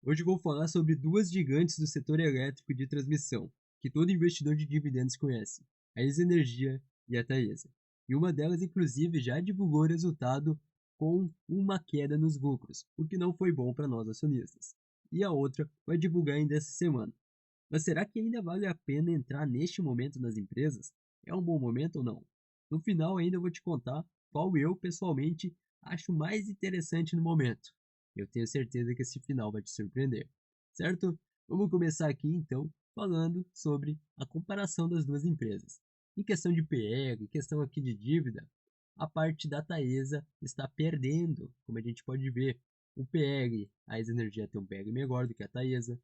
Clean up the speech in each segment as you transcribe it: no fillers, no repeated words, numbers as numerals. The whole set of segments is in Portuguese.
Hoje eu vou falar sobre duas gigantes do setor elétrico de transmissão, que todo investidor de dividendos conhece, a EsEnergia e a Taesa. E uma delas, inclusive, já divulgou o resultado com uma queda nos lucros, o que não foi bom para nós acionistas. E a outra vai divulgar ainda essa semana. Mas será que ainda vale a pena entrar neste momento nas empresas? É um bom momento ou não? No final ainda eu vou te contar qual eu, pessoalmente, acho mais interessante no momento. Eu tenho certeza que esse final vai te surpreender, certo? Vamos começar aqui então falando sobre a comparação das duas empresas. Em questão de PEG, em questão aqui de dívida, a parte da Taesa está perdendo, como a gente pode ver. O PEG, a EsEnergia tem um PEG menor do que a Taesa,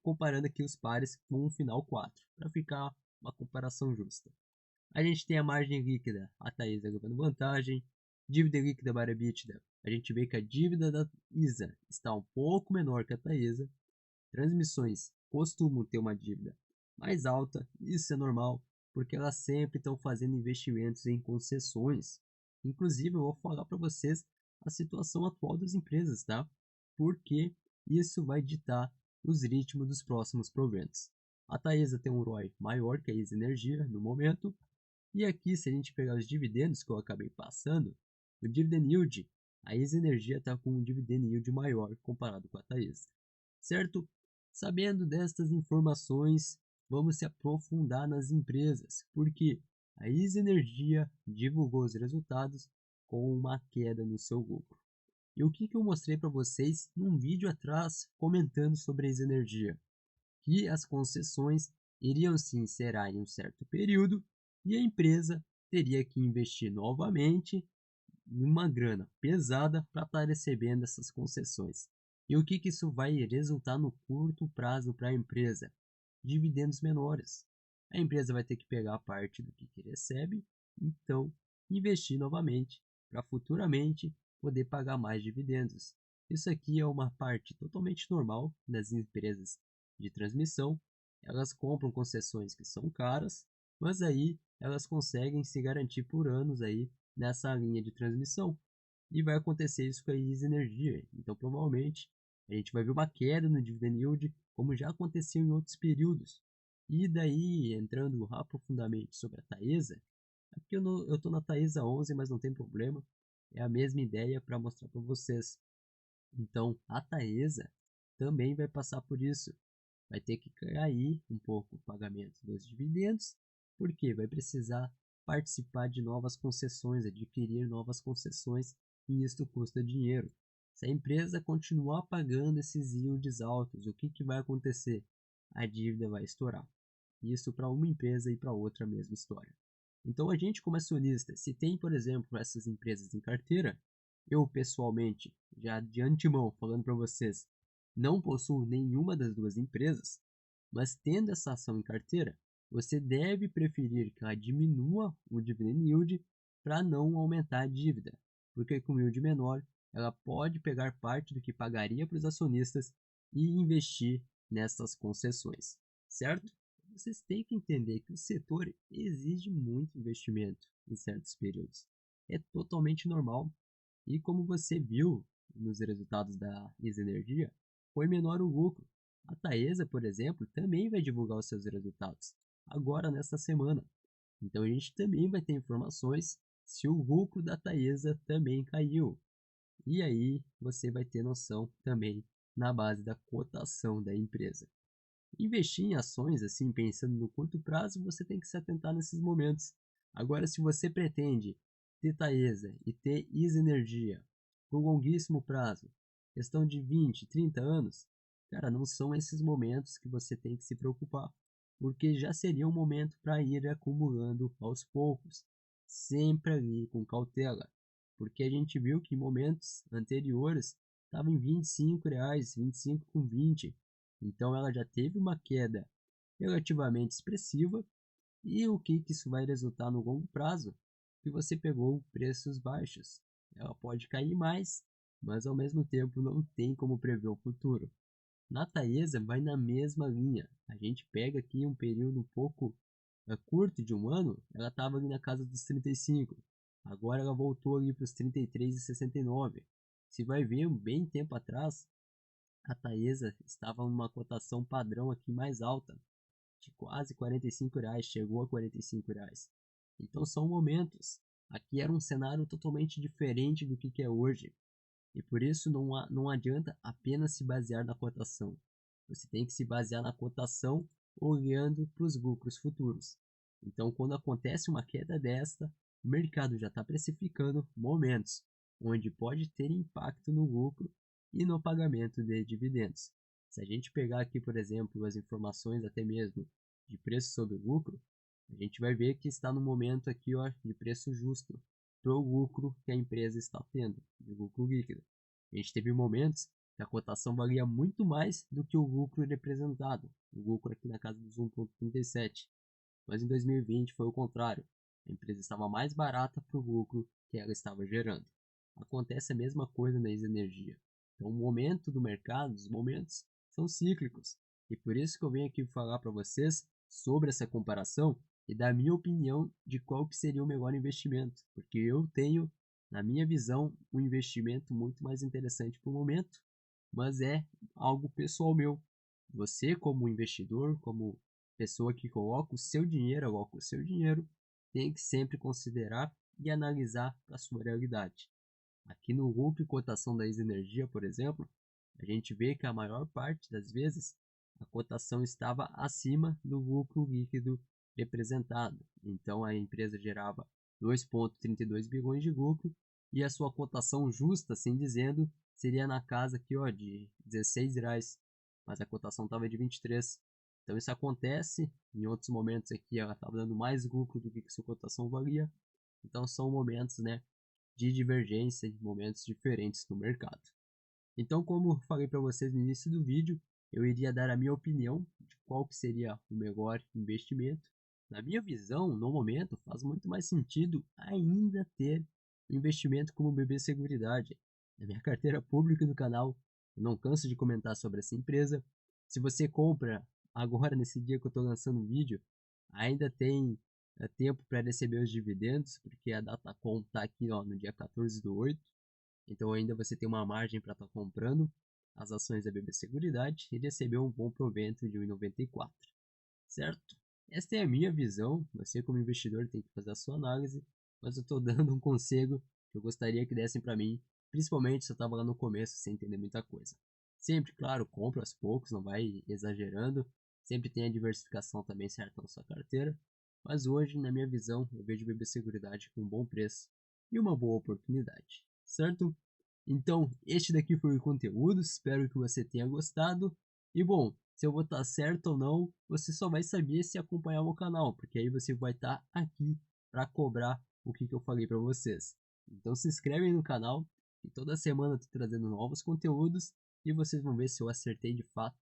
comparando aqui os pares com um final 4, para ficar uma comparação justa. A gente tem a margem líquida, a Taesa levando vantagem, dívida líquida para EBITDA. A gente vê que a dívida da ISA está um pouco menor que a Taesa. Transmissões costumam ter uma dívida mais alta, isso é normal, porque elas sempre estão fazendo investimentos em concessões. Inclusive, eu vou falar para vocês a situação atual das empresas, tá? Porque isso vai ditar os ritmos dos próximos proventos. A Taesa tem um ROI maior que a EsEnergia no momento, e aqui, se a gente pegar os dividendos que eu acabei passando, o dividend yield, a EsEnergia está com um dividend yield maior comparado com a Taesa, certo? Sabendo destas informações, vamos se aprofundar nas empresas, porque a EsEnergia divulgou os resultados com uma queda no seu lucro. E o que eu mostrei para vocês num vídeo atrás comentando sobre a EsEnergia? Que as concessões iriam se encerrar em um certo período e a empresa teria que investir novamente uma grana pesada para estar recebendo essas concessões. E o que isso vai resultar no curto prazo para a empresa? Dividendos menores. A empresa vai ter que pegar a parte do que recebe, então investir novamente para futuramente poder pagar mais dividendos. Isso aqui é uma parte totalmente normal das empresas de transmissão. Elas compram concessões que são caras, mas aí elas conseguem se garantir por anos aí nessa linha de transmissão. E vai acontecer isso com a EsEnergia. Então, provavelmente, a gente vai ver uma queda no dividend yield, como já aconteceu em outros períodos. E daí, entrando aprofundadamente sobre a Taesa, aqui eu estou na Taesa 11, mas não tem problema. É a mesma ideia para mostrar para vocês. Então, a Taesa também vai passar por isso. Vai ter que cair um pouco o pagamento dos dividendos, porque vai precisar participar de novas concessões, adquirir novas concessões, e isto custa dinheiro. Se a empresa continuar pagando esses yields altos, o que vai acontecer? A dívida vai estourar. Isso para uma empresa e para outra a mesma história. Então a gente como acionista, se tem, por exemplo, essas empresas em carteira, eu pessoalmente, já de antemão falando para vocês, não possuo nenhuma das duas empresas, mas tendo essa ação em carteira, você deve preferir que ela diminua o dividend yield para não aumentar a dívida, porque com yield menor, ela pode pegar parte do que pagaria para os acionistas e investir nessas concessões, certo? Vocês têm que entender que o setor exige muito investimento em certos períodos. É totalmente normal. E como você viu nos resultados da EsEnergia, foi menor o lucro. A Taesa, por exemplo, também vai divulgar os seus resultados agora nesta semana. Então a gente também vai ter informações se o lucro da Taesa também caiu. E aí você vai ter noção também na base da cotação da empresa. Investir em ações, assim, pensando no curto prazo, você tem que se atentar nesses momentos. Agora, se você pretende ter Taesa e ter EsEnergia por longuíssimo prazo, questão de 20, 30 anos, cara, não são esses momentos que você tem que se preocupar, porque já seria um momento para ir acumulando aos poucos, sempre ali com cautela, porque a gente viu que em momentos anteriores estava em R$ 25, 25 com 20. Então ela já teve uma queda relativamente expressiva. E o que isso vai resultar no longo prazo? Que você pegou preços baixos. Ela pode cair mais, mas ao mesmo tempo não tem como prever o futuro. Na Taesa vai na mesma linha. A gente pega aqui um período um pouco curto de um ano, ela estava ali na casa dos 35. Agora ela voltou ali para os 33,69. Se vai ver, bem tempo atrás, a Taesa estava numa cotação padrão aqui mais alta, de quase R$ 45, chegou a R$ 45. Então são momentos. Aqui era um cenário totalmente diferente do que é hoje. E por isso não adianta apenas se basear na cotação. Você tem que se basear na cotação olhando para os lucros futuros. Então, quando acontece uma queda desta, o mercado já está precificando momentos onde pode ter impacto no lucro e no pagamento de dividendos. Se a gente pegar aqui, por exemplo, as informações até mesmo de preço sobre lucro, a gente vai ver que está no momento aqui, ó, de preço justo para o lucro que a empresa está tendo, de lucro líquido. A gente teve momentos que a cotação valia muito mais do que o lucro representado, o lucro aqui na casa dos 1,37. Mas em 2020 foi o contrário, a empresa estava mais barata para o lucro que ela estava gerando. Acontece a mesma coisa na energia. Então, o momento do mercado, os momentos são cíclicos. E por isso que eu venho aqui falar para vocês sobre essa comparação e dar a minha opinião de qual que seria o melhor investimento, porque eu tenho, na minha visão, um investimento muito mais interessante para o momento, mas é algo pessoal meu. Você, como investidor, como pessoa que coloca o seu dinheiro, aloca o seu dinheiro, tem que sempre considerar e analisar a sua realidade. Aqui no lucro e cotação da Energia, por exemplo, a gente vê que a maior parte das vezes a cotação estava acima do lucro líquido representado. Então a empresa gerava 2,32 bilhões de lucro e a sua cotação justa, assim dizendo, seria na casa aqui, ó, de R$ 16, mas a cotação estava de 23. Então isso acontece, em outros momentos aqui ela estava dando mais lucro do que sua cotação valia. Então são momentos, né, de divergência, de momentos diferentes no mercado. Então, como falei para vocês no início do vídeo, eu iria dar a minha opinião de qual que seria o melhor investimento. Na minha visão, no momento, faz muito mais sentido ainda ter um investimento como o BB Seguridade. Na minha carteira pública do canal, eu não canso de comentar sobre essa empresa. Se você compra agora, nesse dia que eu estou lançando o vídeo, ainda tem tempo para receber os dividendos, porque a Datacom está aqui, ó, no dia 14/8. Então ainda você tem uma margem para estar comprando as ações da BB Seguridade e receber um bom provento de 1,94, certo? Esta é a minha visão, você como investidor tem que fazer a sua análise, mas eu estou dando um conselho que eu gostaria que dessem para mim, principalmente se eu estava lá no começo sem entender muita coisa. Sempre, claro, compra aos poucos, não vai exagerando, sempre tem a diversificação também certa na sua carteira, mas hoje, na minha visão, eu vejo BB Seguridade com um bom preço e uma boa oportunidade, certo? Então, este daqui foi o conteúdo, espero que você tenha gostado. E bom, se eu vou estar certo ou não, você só vai saber se acompanhar o canal, porque aí você vai estar aqui para cobrar o que eu falei para vocês. Então se inscreve aí no canal, e toda semana eu estou trazendo novos conteúdos, e vocês vão ver se eu acertei de fato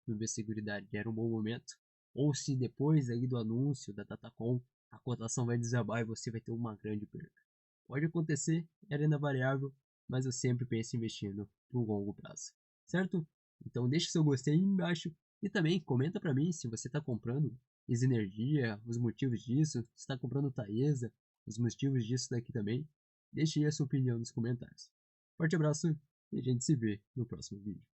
no Biosseguridade era um bom momento, ou se depois aí do anúncio da Datacom, a cotação vai desabar e você vai ter uma grande perca. Pode acontecer, é renda variável, mas eu sempre penso em investindo no longo prazo, certo? Então deixe seu gostei aí embaixo e também comenta para mim se você está comprando Energia, os motivos disso, se está comprando Taesa, os motivos disso daqui também. Deixe aí a sua opinião nos comentários. Forte abraço e a gente se vê no próximo vídeo.